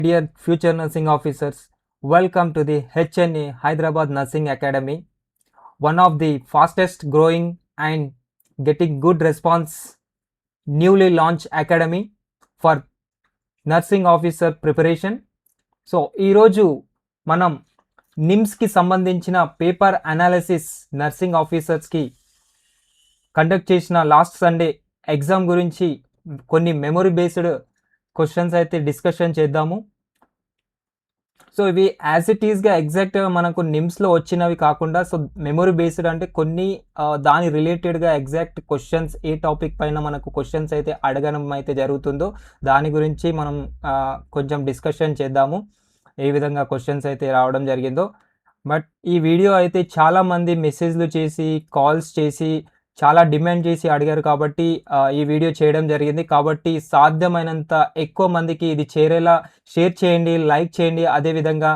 Dear future nursing officers, welcome to the HNA Hyderabad Nursing Academy, one of the fastest growing and getting good response newly launched academy for nursing officer preparation. So ఈరోజు మనం నిమ్స్కి సంబంధించిన paper analysis nursing ఆఫీసర్స్కి conduct చేసిన last Sunday exam గురించి కొన్ని memory based questions అయితే discussion చేద్దాము. So ఇవి as it ఈస్గా ఎగ్జాక్ట్గా మనకు నిమ్స్లో వచ్చినవి కాకుండా సో మెమొరీ బేస్డ్ అంటే కొన్ని దాని రిలేటెడ్గా ఎగ్జాక్ట్ క్వశ్చన్స్ ఏ టాపిక్ పైన మనకు క్వశ్చన్స్ అయితే అడగడం అయితే జరుగుతుందో దాని గురించి మనం కొంచెం డిస్కషన్ చేద్దాము, ఏ విధంగా క్వశ్చన్స్ అయితే రావడం జరిగిందో. బట్ ఈ వీడియో అయితే చాలామంది మెసేజ్లు చేసి కాల్స్ చేసి చాలా డిమాండ్ చేసి అడిగారు కాబట్టి ఈ వీడియో చేయడం జరిగింది. కాబట్టి సాధ్యమైనంత ఎక్కువ మందికి ఇది చేరేలా షేర్ చేయండి, లైక్ చేయండి. అదేవిధంగా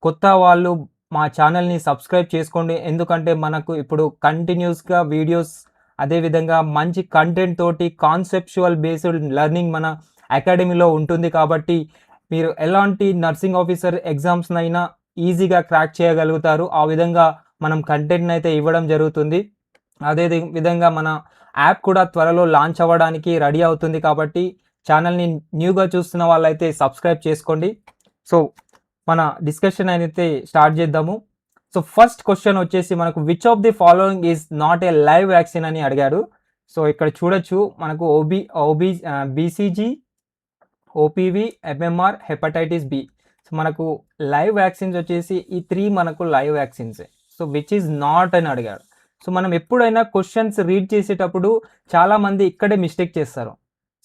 కొత్త వాళ్ళు మా ఛానల్ని సబ్స్క్రైబ్ చేసుకోండి, ఎందుకంటే మనకు ఇప్పుడు కంటిన్యూస్గా వీడియోస్ అదేవిధంగా మంచి కంటెంట్ తోటి కాన్సెప్చువల్ బేస్డ్ లెర్నింగ్ మన అకాడమీలో ఉంటుంది. కాబట్టి మీరు ఎలాంటి నర్సింగ్ ఆఫీసర్ ఎగ్జామ్స్నైనా ఈజీగా క్రాక్ చేయగలుగుతారు. ఆ విధంగా మనం కంటెంట్ని అయితే ఇవ్వడం జరుగుతుంది. అదే విధంగా మన యాప్ కూడా త్వరలో లాంచ్ అవ్వడానికి రెడీ అవుతుంది. కాబట్టి ఛానల్ని న్యూగా చూస్తున్న వాళ్ళైతే సబ్స్క్రైబ్ చేసుకోండి. సో మన డిస్కషన్ అయితే స్టార్ట్ చేద్దాము. సో ఫస్ట్ క్వశ్చన్ వచ్చేసి మనకు which of the following is not a live vaccine అని అడిగాడు. సో ఇక్కడ చూడొచ్చు మనకు BCG, OPV, MMR, hepatitis B. So మనకు లైవ్ వ్యాక్సిన్స్ వచ్చేసి ఈ 3 మనకు లైవ్ వ్యాక్సిన్సే. సో విచ్ ఈజ్ నాట్ అని అడిగాడు. సో మనం ఎప్పుడైనా క్వశ్చన్స్ రీడ్ చేసేటప్పుడు చాలామంది ఇక్కడే మిస్టేక్ చేస్తారు.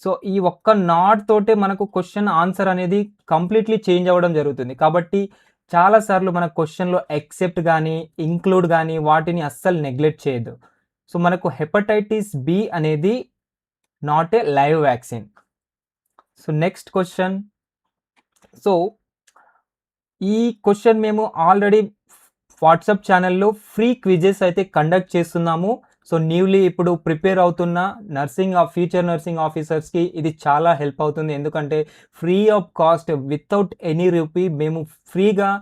సో ఈ ఒక్క నాట్ తోటే మనకు క్వశ్చన్ ఆన్సర్ అనేది కంప్లీట్లీ చేంజ్ అవ్వడం జరుగుతుంది. కాబట్టి చాలాసార్లు మన క్వశ్చన్లో ఎక్సెప్ట్ కానీ ఇంక్లూడ్ కానీ వాటిని అస్సలు నెగ్లెక్ట్ చేయొద్దు. సో మనకు హెపటైటిస్ బి అనేది not a live vaccine. So next question. So ఈ క్వశ్చన్ మేము ఆల్రెడీ వాట్సాప్ ఛానల్లో ఫ్రీ క్విజెస్ అయితే కండక్ట్ చేస్తున్నాము. సో న్యూలీ ఇప్పుడు ప్రిపేర్ అవుతున్న ఫ్యూచర్ నర్సింగ్ ఆఫీసర్స్కి ఇది చాలా హెల్ప్ అవుతుంది. ఎందుకంటే free of cost without any rupee మేము ఫ్రీగా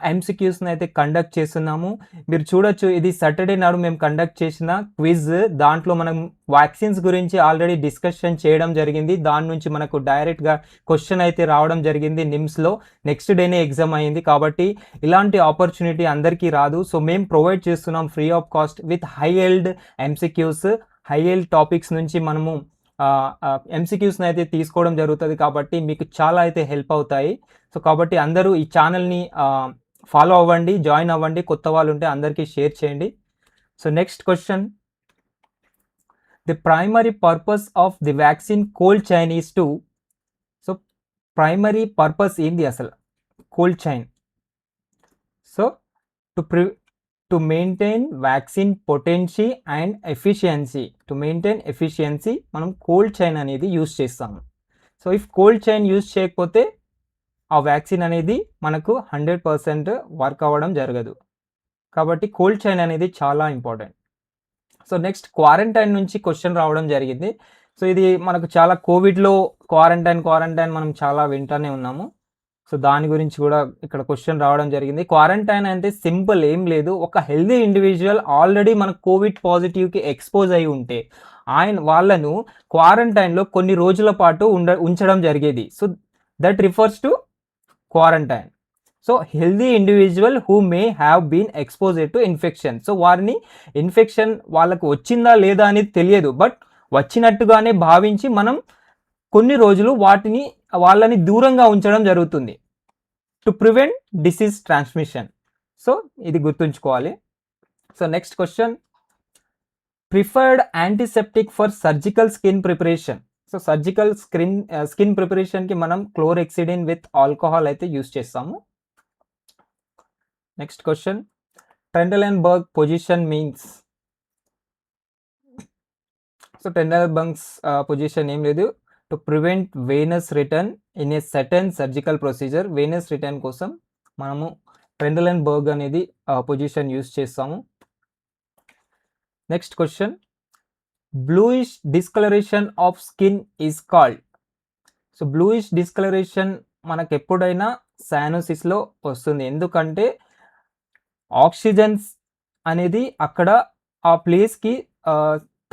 ఎంసీక్యూస్ని అయితే కండక్ట్ చేస్తున్నాము. మీరు చూడొచ్చు, ఇది సాటర్డే నాడు మేము కండక్ట్ చేసిన క్విజ్. దాంట్లో మనం వ్యాక్సిన్స్ గురించి ఆల్రెడీ డిస్కషన్ చేయడం జరిగింది. దాని నుంచి మనకు డైరెక్ట్గా క్వశ్చన్ అయితే రావడం జరిగింది నిమ్స్లో. నెక్స్ట్ డేనే ఎగ్జామ్ అయ్యింది. కాబట్టి ఇలాంటి ఆపర్చునిటీ అందరికీ రాదు. సో మేము ప్రొవైడ్ చేస్తున్నాం free of cost with high yield MCQs, high yield topics నుంచి మనము ఎంసీక్యూస్ని అయితే తీసుకోవడం జరుగుతుంది. కాబట్టి మీకు చాలా అయితే హెల్ప్ అవుతాయి. సో కాబట్టి అందరూ ఈ ఛానల్ని ఫాలో అవ్వండి, జాయిన్ అవ్వండి. కొత్త వాళ్ళు ఉంటే అందరికీ షేర్ చేయండి. So next question. The primary purpose of the vaccine cold chain is to. So primary purpose ఏంది అసలు cold chain? So to maintain vaccine potency and efficiency. To maintain efficiency మనం కోల్డ్ చైన్ అనేది use చేస్తాము. So if cold chain use చేయకపోతే ఆ vaccine అనేది మనకు 100% work అవ్వడం జరగదు. కాబట్టి కోల్డ్ చైన్ అనేది చాలా ఇంపార్టెంట్. సో నెక్స్ట్ క్వారంటైన్ నుంచి క్వశ్చన్ రావడం జరిగింది. సో ఇది మనకు చాలా కోవిడ్లో క్వారంటైన్ మనం చాలా వింటూనే ఉన్నాము. సో దాని గురించి కూడా ఇక్కడ క్వశ్చన్ రావడం జరిగింది. క్వారంటైన్ అంటే సింపుల్ ఏం లేదు, ఒక హెల్దీ ఇండివిజువల్ ఆల్రెడీ మన కోవిడ్ పాజిటివ్కి ఎక్స్పోజ్ అయి ఉంటే వాళ్ళను క్వారంటైన్లో కొన్ని రోజుల పాటు ఉంచడం జరిగేది. So that refers to quarantine. So healthy individual who may have been exposed to infection. So వారిని ఇన్ఫెక్షన్ వాళ్ళకు వచ్చిందా లేదా అనేది తెలియదు, బట్ వచ్చినట్టుగానే భావించి మనం కొన్ని రోజులు వాళ్ళని దూరంగా ఉంచడం జరుగుతుంది to prevent disease transmission. So ఇది గుర్తుంచుకోవాలి. So next question. Preferred antiseptic for surgical skin preparation. So surgical skin ప్రిపరేషన్కి మనం క్లోరెక్సిడిన్ విత్ ఆల్కహాల్ అయితే యూజ్ చేస్తాము. Next question. Trendelenburg position means. So Trendelenburg's position ఏం లేదు, to prevent venous return in a certain surgical procedure. Venous return కోసం మనము Trendelenburg అనేది position use చేస్తాము. Next question. Bluish discolouration of skin is called. So bluish discolouration మనకు ఎప్పుడైనా సైనోసిస్లో వస్తుంది. ఎందుకంటే ఆక్సిజన్స్ అనేది అక్కడ ఆ ప్లేస్కి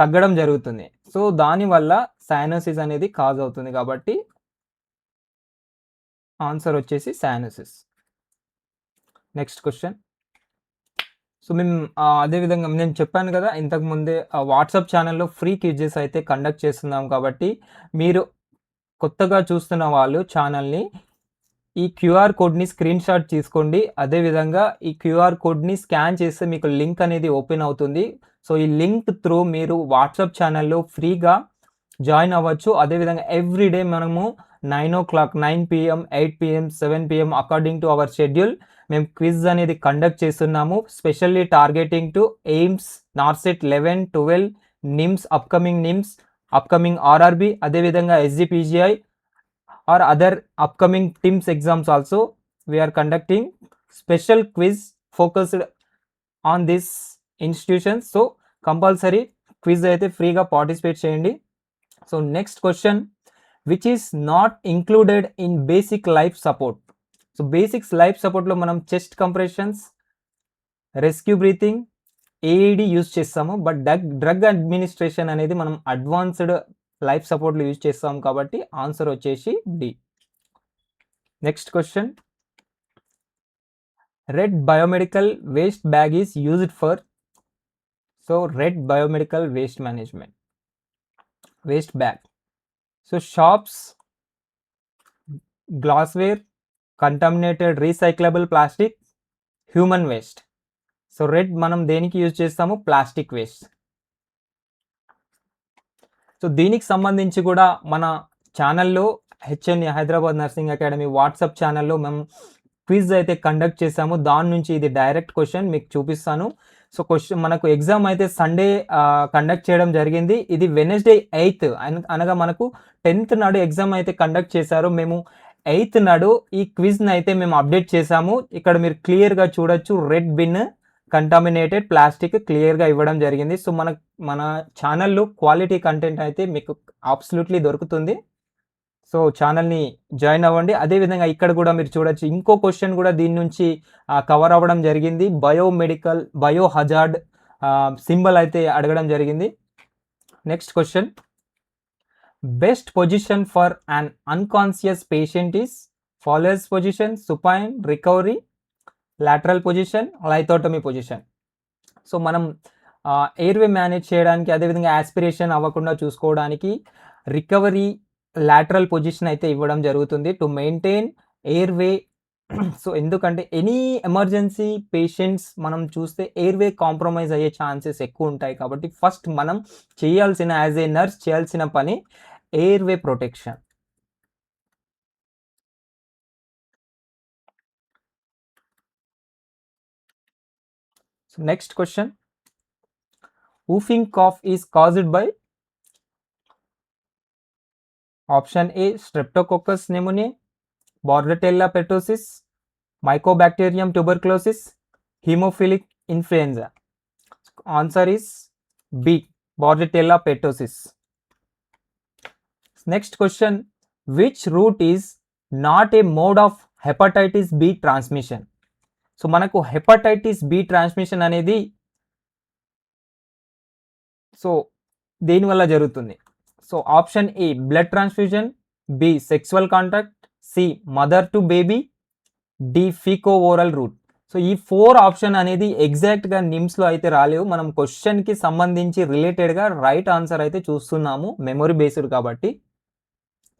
తగ్గడం జరుగుతుంది. సో దానివల్ల సైనోసిస్ అనేది కాజ్ అవుతుంది. కాబట్టి ఆన్సర్ వచ్చేసి సైనోసిస్. Next question. సో మేము అదేవిధంగా నేను చెప్పాను కదా ఇంతకుముందే వాట్సాప్ ఛానల్లో ఫ్రీ క్విజెస్ అయితే కండక్ట్ చేస్తున్నాం. కాబట్టి మీరు కొత్తగా చూస్తున్న వాళ్ళు ఛానల్ని ఈ క్యూఆర్ కోడ్ని స్క్రీన్ షాట్ తీసుకోండి. అదేవిధంగా ఈ క్యూఆర్ కోడ్ని స్కాన్ చేస్తే మీకు లింక్ అనేది ఓపెన్ అవుతుంది. సో ఈ లింక్ త్రూ మీరు వాట్సాప్ ఛానల్లో ఫ్రీగా జాయిన్ అవ్వచ్చు. అదేవిధంగా ఎవ్రీడే మనము 9 o'clock 9 PM 8 PM 7 PM according to our schedule మేము క్విజ్ అనేది కండక్ట్ చేస్తున్నాము. Specially targeting to AIIMS, NORCET 11, 12, NIMS, upcoming RRB, అదేవిధంగా SGPGI or other upcoming TIMS exams also we are conducting special quiz focused on this institutions. So compulsory quiz అయితే ఫ్రీగా participate చేయండి. So next question, which is not included in basic life support. So basics life సపోర్ట్లో మనం chest compressions, rescue breathing, AED use చేస్తాము. But drug administration అనేది మనం advanced life సపోర్ట్లో use చేస్తాం. కాబట్టి ఆన్సర్ వచ్చేసి D. Next question, red biomedical waste bag is used for. So red biomedical waste management waste bag. So sharps, glassware, contaminated recyclable plastic, human waste. So red మనం దేనికి use చేస్తాము? Plastic waste. So దీనికి సంబంధించి కూడా మన ఛానల్లో HNA Hyderabad nursing academy WhatsApp ఛానల్లో మేము క్విజ్ అయితే కండక్ట్ చేసాము. దాని నుంచి ఇది డైరెక్ట్ క్వశ్చన్ మీకు చూపిస్తాను. సో క్వశ్చన్ మనకు ఎగ్జామ్ అయితే సండే కండక్ట్ చేయడం జరిగింది. ఇది వెనస్డే 8th అనగా మనకు 10th నాడు ఎగ్జామ్ అయితే కండక్ట్ చేశారు. మేము 8th నాడు ఈ క్విజ్ని అయితే మేము అప్డేట్ చేసాము. ఇక్కడ మీరు క్లియర్గా చూడొచ్చు, రెడ్ బిన్ కంటామినేటెడ్ ప్లాస్టిక్ క్లియర్గా ఇవ్వడం జరిగింది. సో మన ఛానల్లో క్వాలిటీ కంటెంట్ అయితే మీకు అబ్సల్యూట్లీ దొరుకుతుంది. సో ఛానల్ని జాయిన్ అవ్వండి. అదేవిధంగా ఇక్కడ కూడా మీరు చూడొచ్చు, ఇంకో క్వశ్చన్ కూడా దీని నుంచి కవర్ అవ్వడం జరిగింది. బయో హజార్డ్ సింబల్ అయితే అడగడం జరిగింది. Next question, best position for an unconscious patient is Fowler's position, supine, recovery, lateral position, lithotomy position. So మనం ఎయిర్వే మేనేజ్ చేయడానికి, అదేవిధంగా యాస్పిరేషన్ అవ్వకుండా చూసుకోవడానికి రికవరీ, లాటరల్ పొజిషన్ అయితే ఇవ్వడం జరుగుతుంది టు మెయింటైన్ ఎయిర్వే. సో ఎందుకంటే ఎనీ ఎమర్జెన్సీ పేషెంట్స్ మనం చూస్తే ఎయిర్వే కాంప్రమైజ్ అయ్యే ఛాన్సెస్ ఎక్కువ ఉంటాయి. కాబట్టి ఫస్ట్ మనం చేయాల్సిన, యాజ్ ఏ నర్స్ చేయాల్సిన పని airway protection. So next question, whooping cough is caused by. Option A, Streptococcus pneumoniae, Bordetella pertussis, Mycobacterium tuberculosis, Haemophilic influenza. Answer is B, Bordetella pertussis. Next question, which route is not a mode of hepatitis B transmission? So మనకు hepatitis B transmission అనేది so దేనివల్ల జరుగుతుంది? So option A, blood transfusion, B, sexual contact, C, mother to baby, D, faeco oral route. So ఈ 4 option అనేది ఎగ్జాక్ట్గా నిమ్స్లో అయితే రాలేవు. మనం క్వశ్చన్కి సంబంధించి రిలేటెడ్గా రైట్ ఆన్సర్ అయితే చూస్తున్నాము, మెమొరీ బేస్డ్ కాబట్టి.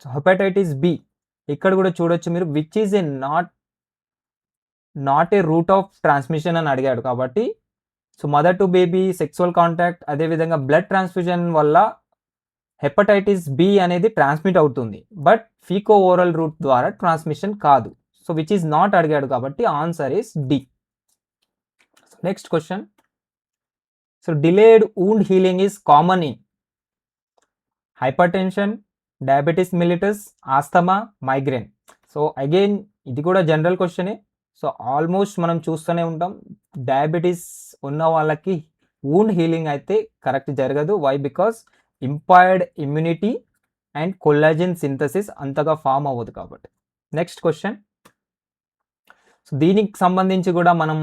సో హెపటైటిస్ బి ఇక్కడ కూడా చూడొచ్చు మీరు, which is a not a route of transmission అని అడిగాడు. కాబట్టి so mother to baby, sexual contact, అదేవిధంగా బ్లడ్ ట్రాన్స్ఫ్యూజన్ వల్ల హెపటైటిస్ బి అనేది ట్రాన్స్మిట్ అవుతుంది, బట్ ఫీకో ఓరల్ రూట్ ద్వారా ట్రాన్స్మిషన్ కాదు. సో విచ్ ఈజ్ నాట్ అడిగాడు కాబట్టి answer is D. Next question, so delayed wound healing is common in hypertension, diabetes mellitus, asthma, migraine. So again ఇది కూడా general క్వశ్చనే. So almost మనం చూస్తూనే ఉంటాం, డయాబెటీస్ ఉన్న వాళ్ళకి వూండ్ హీలింగ్ అయితే కరెక్ట్ జరగదు. Why? Because impaired immunity and collagen synthesis అంతగా ఫామ్ అవ్వదు కాబట్టి. Next question. సో దీనికి సంబంధించి కూడా మనం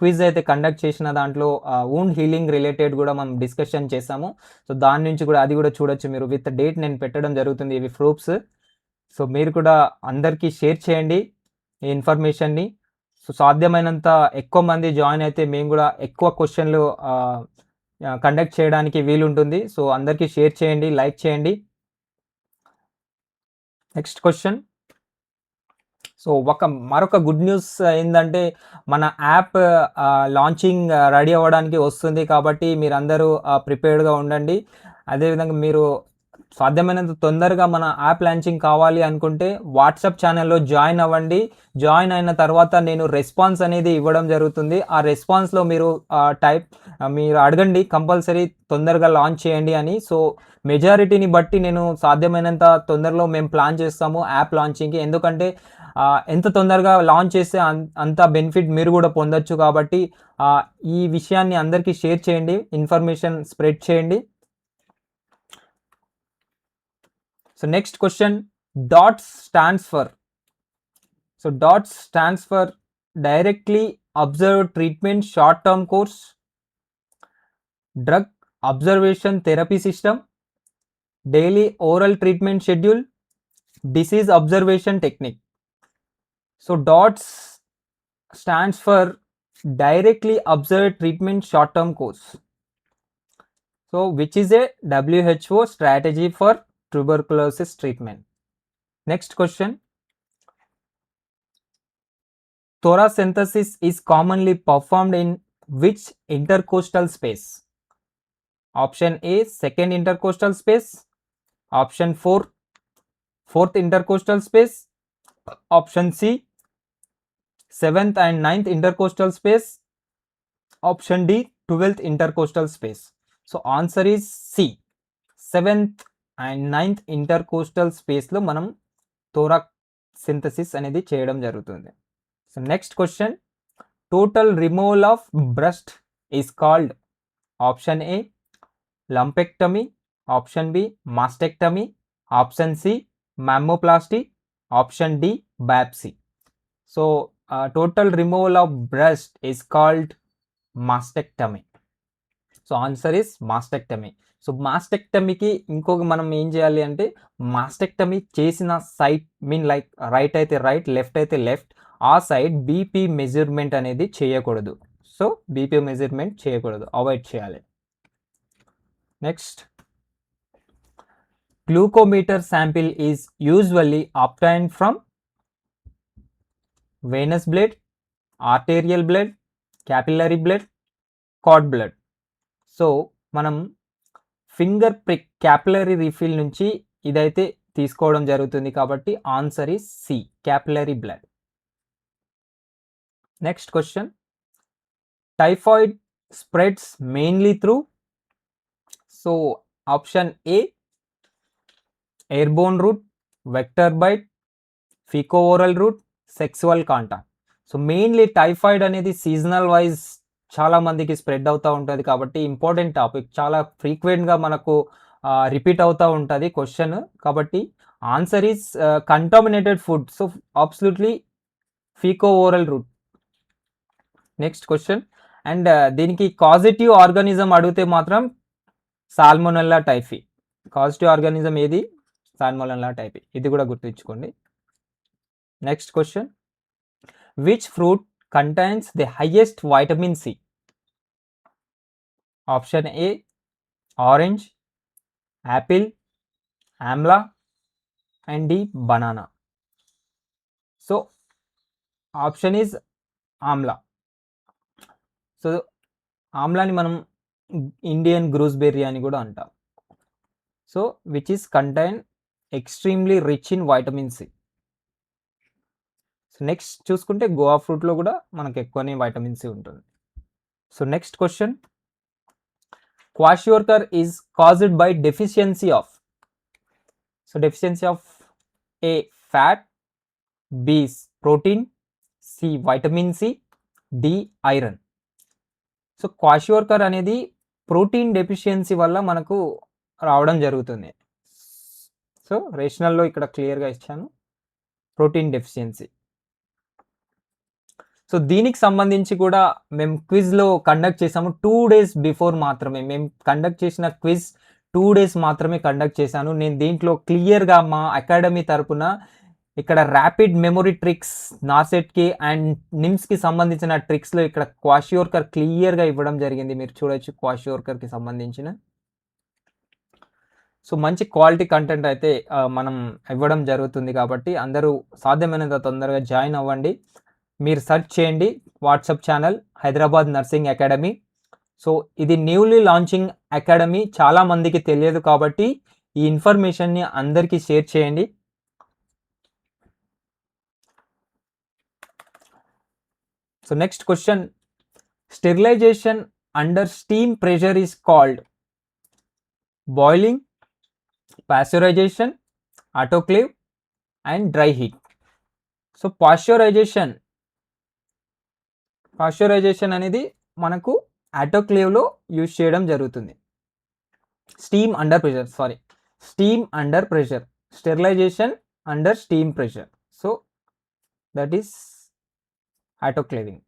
క్విజ్ అయితే కండక్ట్ చేసిన దాంట్లో వూండ్ హీలింగ్ రిలేటెడ్ కూడా మనం డిస్కషన్ చేసాము. సో దాని నుంచి కూడా అది కూడా చూడొచ్చు మీరు. విత్ డేట్ నేను పెట్టడం జరుగుతుంది ఇవి ప్రూఫ్స్. సో మీరు కూడా అందరికీ షేర్ చేయండి ఈ ఇన్ఫర్మేషన్ని. సో సాధ్యమైనంత ఎక్కువ మంది జాయిన్ అయితే మేము కూడా ఎక్కువ క్వశ్చన్లు కండక్ట్ చేయడానికి వీలుంటుంది. సో అందరికీ షేర్ చేయండి, లైక్ చేయండి. Next question. సో మరొక గుడ్ న్యూస్ ఏందంటే మన యాప్ లాంచింగ్ రెడీ అవ్వడానికి వస్తుంది. కాబట్టి మీరందరూ ప్రిపేర్డ్గా ఉండండి. అదేవిధంగా మీరు సాధ్యమైనంత తొందరగా మన యాప్ లాంచింగ్ కావాలి అనుకుంటే వాట్సాప్ ఛానల్లో జాయిన్ అవ్వండి. జాయిన్ అయిన తర్వాత నేను రెస్పాన్స్ అనేది ఇవ్వడం జరుగుతుంది. ఆ రెస్పాన్స్లో మీరు మీరు అడగండి కంపల్సరీ తొందరగా లాంచ్ చేయండి అని. సో మెజారిటీని బట్టి నేను సాధ్యమైనంత తొందరలో మేము ప్లాన్ చేస్తాము యాప్ లాంచింగ్కి. ఎందుకంటే ఎంత తొందరగా లాంచ్ చేస్తే అంత బెనిఫిట్ మీరు కూడా పొందొచ్చు. కాబట్టి ఈ విషయాన్ని అందరికీ షేర్ చేయండి, ఇన్ఫర్మేషన్ స్ప్రెడ్ చేయండి. So next question. DOTS stands for. So DOTS stands for directly observe treatment short term course, drug observation therapy system, daily oral treatment schedule, disease observation technique. So DOTS stands for Directly Observed Treatment Short-Term Course. So which is a WHO strategy for tuberculosis treatment. Next question. Thoracosynthesis is commonly performed in which intercostal space? Option A, second intercostal space. Option 4, fourth intercostal space. Option C, 7th and 9th intercostal space. Option D, 12th intercostal space. So answer is C, 7th and 9th intercostal space లో మనం థోరాసింథసిస్ అనేది చేయడం జరుగుతుంది. So next question. Total removal of breast is called. Option A lumpectomy, option B mastectomy, option C mammoplasty, option D biopsy. So total removal of breast is called mastectomy. So answer is mastectomy. So మాస్టెక్టమీకి ఇంకొక మనం ఏం చేయాలి అంటే mastectomy చేసిన side like right అయితే right, left అయితే left, ఆ సైడ్ బీపీ మెజర్మెంట్ అనేది చేయకూడదు. సో బీపీ మెజర్మెంట్ చేయకూడదు, అవాయిడ్ చేయాలి. Next. Glucometer sample is usually obtained from venous blood, arterial blood, capillary blood, cord blood. So మనం ఫింగర్ ప్రిక్ క్యాపిలరీ రీఫిల్ నుంచి ఇదైతే తీసుకోవడం జరుగుతుంది. కాబట్టి answer is C, capillary blood. Next question. Typhoid spreads mainly through. So option A airborne route, vector bite, faeco oral route, sexual contact. So mainly typhoid అనేది seasonal wise చాలా మందికి spread అవుతూ ఉంటుంది. కాబట్టి ఇంపార్టెంట్ టాపిక్, చాలా ఫ్రీక్వెంట్గా మనకు repeat అవుతూ ఉంటుంది క్వశ్చన్. కాబట్టి answer is contaminated food. So absolutely faeco oral route. Next question. And దీనికి కాజిటివ్ ఆర్గానిజం అడిగితే మాత్రం సాల్మోనెల్లా టైఫీ. కాజిటివ్ ఆర్గానిజం ఏది? Salmonella typhi. ఇది కూడా గుర్తుంచుకోండి. Next question. Which fruit contains the highest vitamin C? Option A, orange, apple, amla, and D, banana. So option is amla. So ఆమ్లాని మనం Indian గ్రూస్బెర్రీ అని కూడా అంటాం. So which is contain extremely rich in vitamin C. So next చూసుకుంటే guava ఫ్రూట్లో కూడా మనకు ఎక్కువనే vitamin C ఉంటుంది. So next question. Kwashiorkor is caused by deficiency of. So deficiency of A fat, B protein, C vitamin C, D iron. So kwashiorkor అనేది protein deficiency వల్ల మనకు రావడం జరుగుతుంది. సో రేషనల్లో ఇక్కడ క్లియర్గా ఇచ్చాను. Protein deficiency. సో దీనికి సంబంధించి కూడా మేము క్విజ్లో కండక్ట్ చేసాము 2 days బిఫోర్ మాత్రమే. మేము కండక్ట్ చేసిన క్విజ్ 2 days మాత్రమే కండక్ట్ చేశాను. నేను దీంట్లో క్లియర్గా మా అకాడమీ తరపున ఇక్కడ ర్యాపిడ్ మెమొరీ ట్రిక్స్ నార్సెట్కి అండ్ నిమ్స్కి సంబంధించిన ట్రిక్స్లో ఇక్కడ క్వాషియోర్కర్ క్లియర్గా ఇవ్వడం జరిగింది. మీరు చూడొచ్చు క్వాషియోర్కర్కి సంబంధించిన. సో మంచి క్వాలిటీ కంటెంట్ అయితే మనం ఇవ్వడం జరుగుతుంది కాబట్టి అందరూ సాధ్యమైనంత తొందరగా జాయిన్ అవ్వండి. మీరు సెర్చ్ చేయండి WhatsApp channel Hyderabad nursing academy. So ఇది న్యూలీ లాంచింగ్ అకాడమీ, చాలామందికి తెలియదు కాబట్టి ఈ ఇన్ఫర్మేషన్ని అందరికీ షేర్ చేయండి. So next question, sterilisation under steam pressure is called boiling, pasteurisation, autoclave and dry heat. So pasteurisation అనేది మనకు ఆటోక్లేవ్లో యూజ్ చేయడం జరుగుతుంది. Steam under pressure, sterilisation under steam pressure. So that is autoclaving.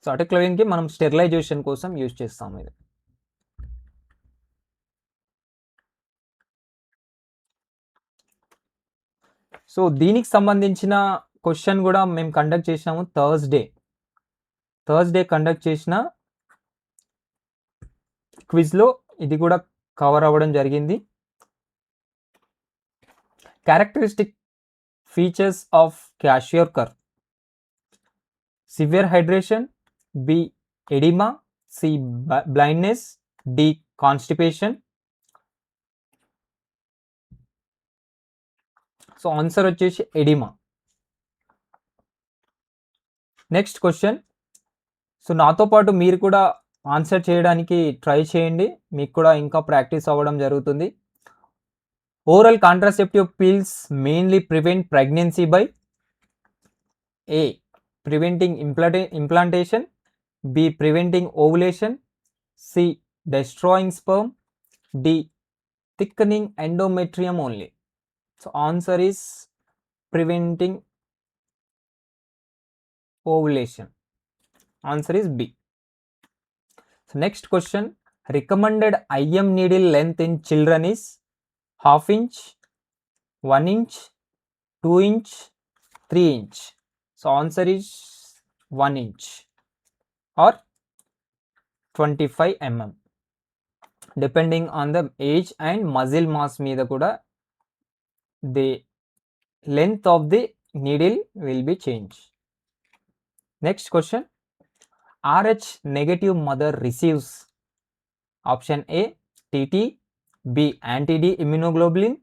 So ఆటోక్లేవింగ్కి మనం sterilisation కోసం use చేస్తాము ఇది. సో దీనికి సంబంధించిన క్వశ్చన్ కూడా మేము కండక్ట్ చేసినాము థర్స్డే కండక్ట్ చేసిన క్విజ్లో ఇది కూడా కవర్ అవ్వడం జరిగింది. Characteristic features of kwashiorkor: severe hydration, B oedema, C blindness, D constipation. So answer వచ్చేసి ఎడిమా. నెక్స్ట్ క్వశ్చన్, సో నాతో పాటు మీరు కూడా ఆన్సర్ చేయడానికి ట్రై చేయండి, మీకు కూడా ఇంకా ప్రాక్టీస్ అవ్వడం జరుగుతుంది. Oral contraceptive pills mainly prevent pregnancy by A preventing implantation, B preventing ovulation, C destroying sperm, D thickening endometrium only. So answer is preventing ovulation. Answer is B. So next question, recommended IM needle length in children is 1/2 inch, 1 inch, 2 inch, 3 inch. So answer is 1 inch or 25 mm. Depending on the age and muscle mass మీద కూడా the length of the needle will be changed. Next question, RH negative mother receives option A TT, B anti-D immunoglobulin,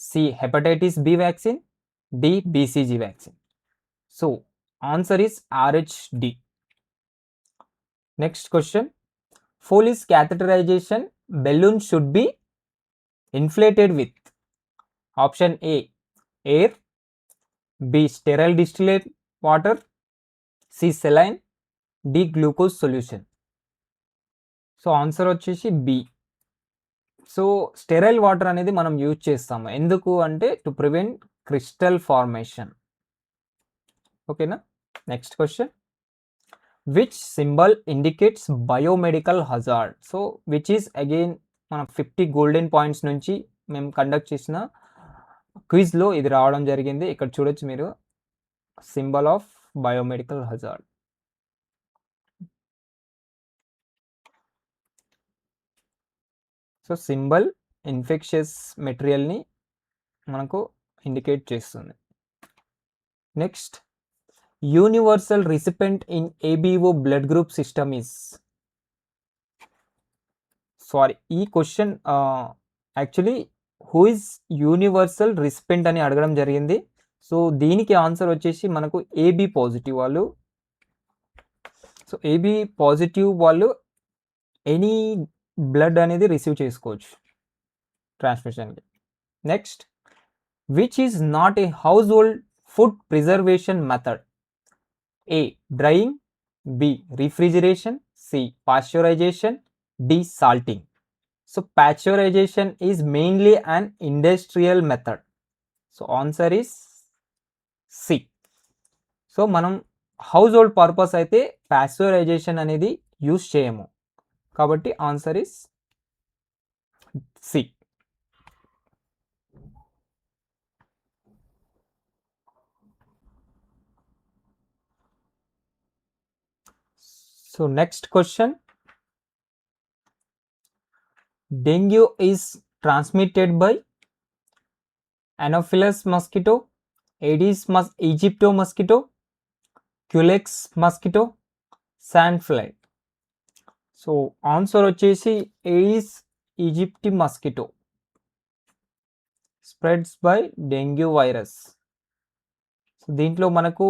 C hepatitis B vaccine, D BCG vaccine. So answer is RHD. Next question, Foley's catheterization balloon should be inflated with option A air, B sterile distillate water, C saline, D glucose solution. So answer వచ్చేసి B. So sterile water అనేది మనం use చేస్తాము, ఎందుకు అంటే to prevent crystal formation. ఓకేనా. Next question, which symbol indicates biomedical hazard. So which is again మన 50 golden points నుంచి మేము కండక్ట్ చేసిన క్విజ్లో ఇది రావడం జరిగింది. ఇక్కడ చూడొచ్చు మీరు, symbol of biomedical hazard. So symbol infectious మెటీరియల్ని మనకు ఇండికేట్ చేస్తుంది. Next, universal recipient in ABO blood group system is. Sorry, ఈ question actually who is universal recipient అని అడగడం జరిగింది. సో దీనికి ఆన్సర్ వచ్చేసి మనకు ఏబి పాజిటివ్ వాళ్ళు. సో ఏబి పాజిటివ్ వాళ్ళు ఎనీ బ్లడ్ అనేది రిసీవ్ చేసుకోవచ్చు ట్రాన్స్మిషన్కి. Next, which is not a household food preservation method. A drying, B refrigeration, C pasteurisation, D salting. So pasteurization is mainly an industrial method. So answer is C. So మనం household purpose అయితే pasteurization అనేది use చేయము, కాబట్టి answer is C. So next question, dengue is transmitted by Anopheles mosquito, Aedes aegypti mosquito, Culex mosquito, sandfly. So answer వచ్చేసి Aedes aegypti mosquito spreads by dengue virus. So దీంట్లో మనకు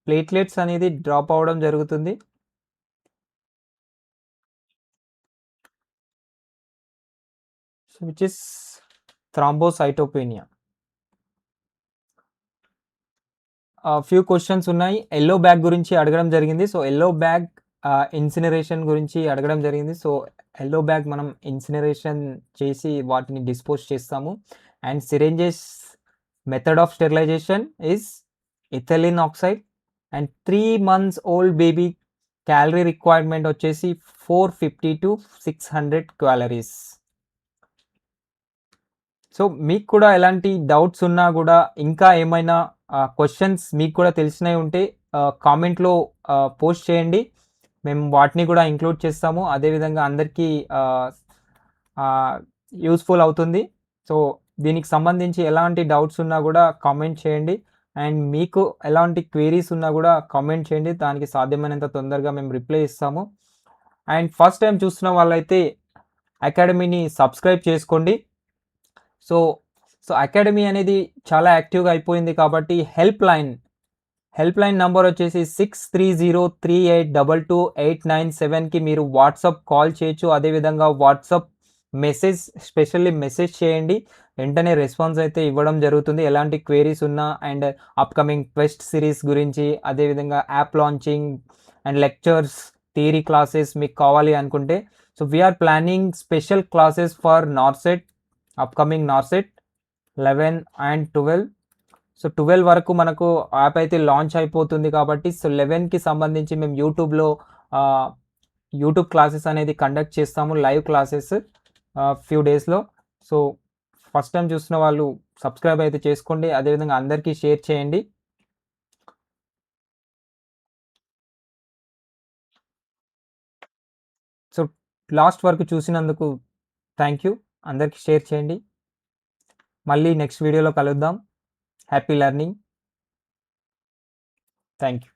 platelets అనేది drop అవడం జరుగుతుంది. So which is thrombocytopenia. Few questions ఉన్నాయి. Yellow bag గురించి అడగడం జరిగింది. సో ఎల్లో బ్యాగ్ ఇన్సినరేషన్ గురించి అడగడం జరిగింది. సో ఎల్లో బ్యాగ్ మనం ఇన్సినరేషన్ చేసి వాటిని డిస్పోజ్ చేస్తాము. And syringes method of sterilization is ethylene oxide. And 3 months old baby calorie requirement వచ్చేసి 450 to 600 క్యాలరీస్. సో మీకు కూడా ఎలాంటి డౌట్స్ ఉన్నా కూడా, ఇంకా ఏమైనా క్వశ్చన్స్ మీకు కూడా తెలిసినవి ఉంటే కామెంట్లో పోస్ట్ చేయండి, మేము వాటిని కూడా ఇంక్లూడ్ చేస్తాము. అదేవిధంగా అందరికీ యూస్ఫుల్ అవుతుంది. సో దీనికి సంబంధించి ఎలాంటి డౌట్స్ ఉన్నా కూడా కామెంట్ చేయండి. అండ్ మీకు ఎలాంటి క్వెరీస్ ఉన్నా కూడా కామెంట్ చేయండి, దానికి సాధ్యమైనంత తొందరగా మేము రిప్లై ఇస్తాము. అండ్ ఫస్ట్ టైం చూస్తున్న వాళ్ళైతే అకాడమీని సబ్స్క్రైబ్ చేసుకోండి. సో అకాడమీ అనేది చాలా యాక్టివ్గా అయిపోయింది కాబట్టి హెల్ప్ లైన్ నంబర్ వచ్చేసి 6303822897కి మీరు వాట్సాప్ కాల్ చేయొచ్చు. అదేవిధంగా వాట్సాప్ మెసేజ్, స్పెషల్లీ మెసేజ్ చేయండి, వెంటనే రెస్పాన్స్ అయితే ఇవ్వడం జరుగుతుంది. ఎలాంటి క్వెరీస్ ఉన్నా, అండ్ అప్కమింగ్ క్వెస్ట్ సిరీస్ గురించి, అదేవిధంగా app launching and lectures, theory classes మీకు కావాలి అనుకుంటే, so we're planning special classes for NORCET, upcoming NORCET 11 and 12. సో 12 వరకు మనకు యాప్ అయితే లాంచ్ అయిపోతుంది కాబట్టి, సో 11కి సంబంధించి మేము యూట్యూబ్ క్లాసెస్ అనేది కండక్ట్ చేస్తాము, లైవ్ క్లాసెస్ ఫ్యూ డేస్లో. సో ఫస్ట్ టైం చూస్తున్న వాళ్ళు సబ్స్క్రైబ్ అయితే చేసుకోండి, అదేవిధంగా అందరికీ షేర్ చేయండి. సో లాస్ట్ వరకు చూసినందుకు థ్యాంక్ యూ. అందరికీ షేర్ చేయండి. మళ్ళీ నెక్స్ట్ వీడియోలో కలుద్దాం. Happy learning. Thank you.